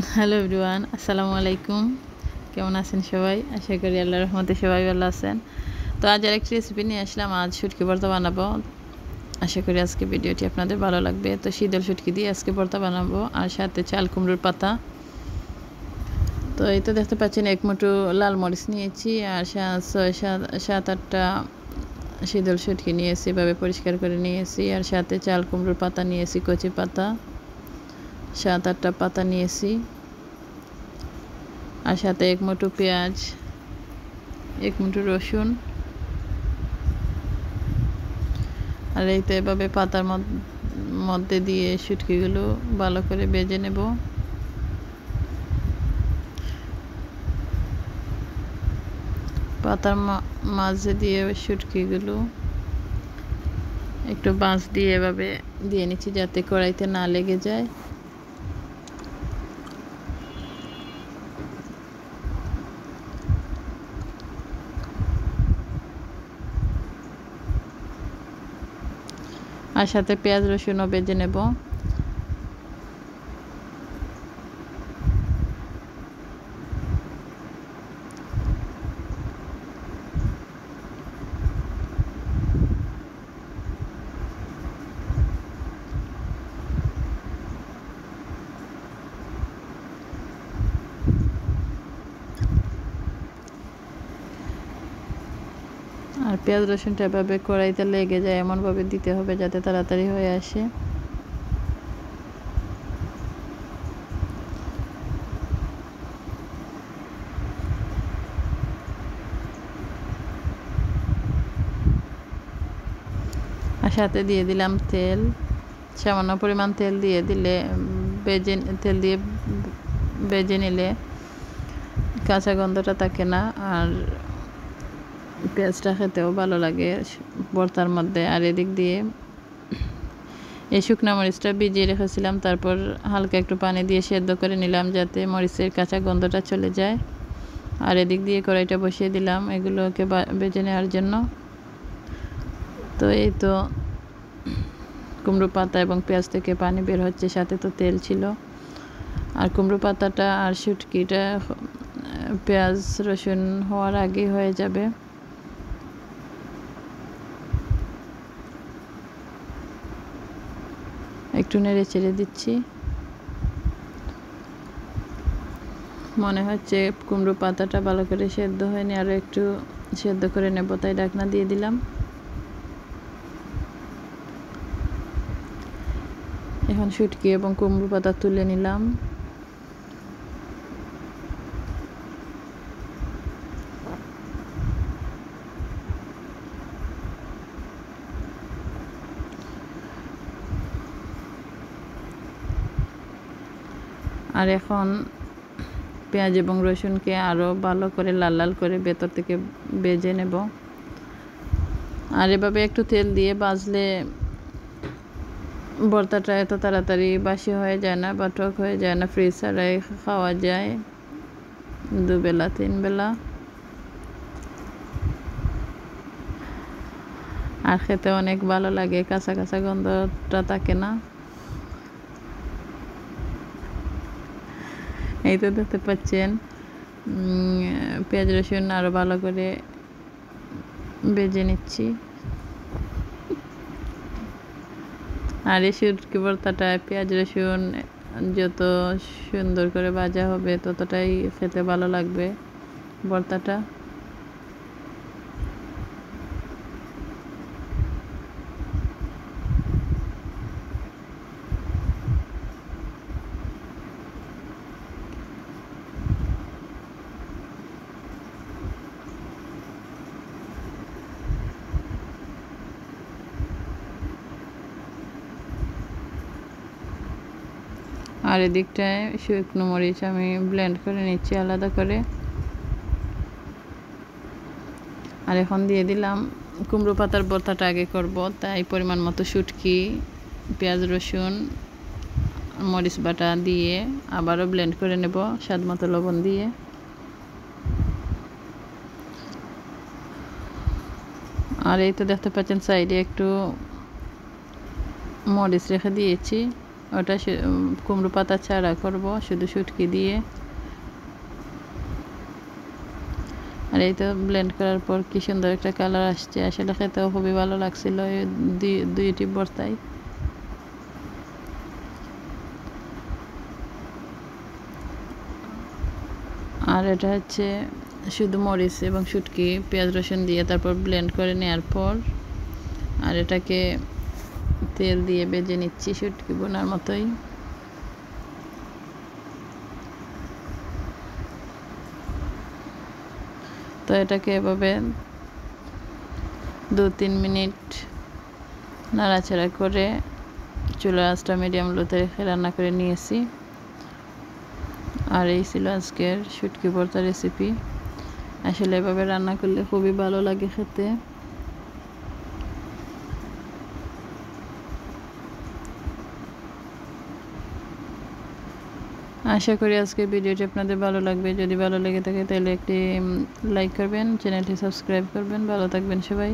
Hello everyone, আসসালামু আলাইকুম। কেমন আছেন সবাই? আশা করি আল্লাহর রহমতে সবাই ভালো আছেন। তো আজ আরেকটি রেসিপি নিয়ে আসলাম। আজ শুটকি ভর্তা বানাবো। আশা করি আজকে ভিডিওটি আপনাদের ভালো লাগবে। তো শীতল শুটকি দিয়ে আজকে ভর্তা বানাবো, আর সাথে চাল কুমড়োর পাতা। তো এই তো দেখতে পাচ্ছেন, এক মুঠো লাল মরিচ নিয়েছি, আর সাত আটটা শীতল শুটকি নিয়েছি, এভাবে পরিষ্কার করে নিয়েছি। আর সাথে চাল কুমড়োর পাতা নিয়েছি, কচি পাতা 7-8টা পাতা নিয়েছি। আর সাথে এক মুঠো পেঁয়াজ, এক মুঠো রসুন। আর এই তো এভাবে পাতার মধ্যে দিয়ে শুটকিগুলো ভালো করে ভেজে নেব। পাতার মাঝে দিয়ে শুটকিগুলো একটু বাঁশ দিয়ে এভাবে দিয়ে নিচ্ছি, যাতে কড়াইতে না লেগে যায়। আর সাথে পেঁয়াজ রসুনও ভেজে নেব। আর পেঁয়াজ রসুনটা এভাবে কড়াইতে লেগে যায় এমনভাবে দিতে হবে যাতে তাড়াতাড়ি হয়ে আসে। আর সাথে দিয়ে দিলাম তেল, সামান্য পরিমাণ তেল দিয়ে দিলে তেল দিয়ে ভেজে নিলে কাঁচা গন্ধটা থাকে না, আর পেঁয়াজটা খেতেও ভালো লাগে ভর্তার মধ্যে। আর এদিক দিয়ে এই শুকনা মরিচটা ভিজিয়ে রেখেছিলাম, তারপর হালকা একটু পানি দিয়ে সেদ্ধ করে নিলাম যাতে মরিচের কাঁচা গন্ধটা চলে যায়। আর এদিক দিয়ে কড়াইটা বসিয়ে দিলাম এগুলোকে ভেজে নেওয়ার জন্য। তো এই তো কুমড়ো পাতা এবং পেঁয়াজ থেকে পানি বের হচ্ছে, সাথে তো তেল ছিল। আর কুমড়ো পাতাটা আর শুটকিটা পেঁয়াজ রসুন হওয়ার আগে হয়ে যাবে। একটু নেড়ে চেড়ে দিচ্ছি। মনে হচ্ছে কুমড়ো পাতাটা ভালো করে সেদ্ধ হয়নি, আরও একটু সেদ্ধ করে নেব, তাই ঢাকনা দিয়ে দিলাম। এখন শুটকি এবং কুমড়ো পাতা তুলে নিলাম। আর এখন পেঁয়াজ এবং রসুনকে আরও ভালো করে লাল লাল করে ভেতর থেকে ভেজে নেব। আর এভাবে একটু তেল দিয়ে ভাজলে ভর্তাটা এত তাড়াতাড়ি বাসি হয়ে যায় না বা টক হয়ে যায় না, ফ্রিজ ছাড়াই খাওয়া যায় 2 বেলা 3 বেলা। আর খেতে অনেক ভালো লাগে, কাঁচা কাঁচা গন্ধটা থাকে না। এই তো দেখতে পাচ্ছেন পেঁয়াজ রসুন আরও ভালো করে ভেজে নিচ্ছি। আর এই শুটকি ভর্তাটা পেঁয়াজ রসুন যত সুন্দর করে ভাজা হবে ততটাই খেতে ভালো লাগবে ভর্তাটা। আর এদিকটায় শুকনো মরিচ আমি ব্লেন্ড করে নিচ্ছি আলাদা করে। আর এখন দিয়ে দিলাম কুমড়ো পাতার ভর্তাটা আগে করব, তাই পরিমাণ মতো শুটকি, পেঁয়াজ রসুন, মরিচ বাটা দিয়ে আবারও ব্লেন্ড করে নেব স্বাদ মতো লবণ দিয়ে। আর এই তো দেখতে পাচ্ছেন সাইডে একটু মরিচ রেখে দিয়েছি, ওটা কুমড়ো পাতা ছাড়া করব শুধু শুটকি দিয়ে। আর এই তো ব্লেন্ড করার পর কি সুন্দর একটা কালার আসছে, আসলে খেতেও খুবই ভালো লাগছিল এই দুইটি ভর্তাই। আর এটা হচ্ছে শুধু মরিচ এবং শুটকি পেঁয়াজ রসুন দিয়ে তারপর ব্লেন্ড করে নেওয়ার পর আর এটাকে তেল দিয়ে ভেজে নিচ্ছি শুটকি বোনার মতোই। তো এটাকে এভাবে 2-3 মিনিট নাড়াচাড়া করে চুলার আঁচটা মিডিয়াম লোতে রেখে রান্না করে নিয়েছি। আর এই ছিল আজকের শুটকি ভর্তা রেসিপি। আসলে এভাবে রান্না করলে খুবই ভালো লাগে খেতে। আশা করি আজকের ভিডিওটি আপনাদের ভালো লাগবে। যদি ভালো লেগে থাকে তাহলে একটি লাইক করবেন, চ্যানেলটি সাবস্ক্রাইব করবেন। ভালো থাকবেন সবাই।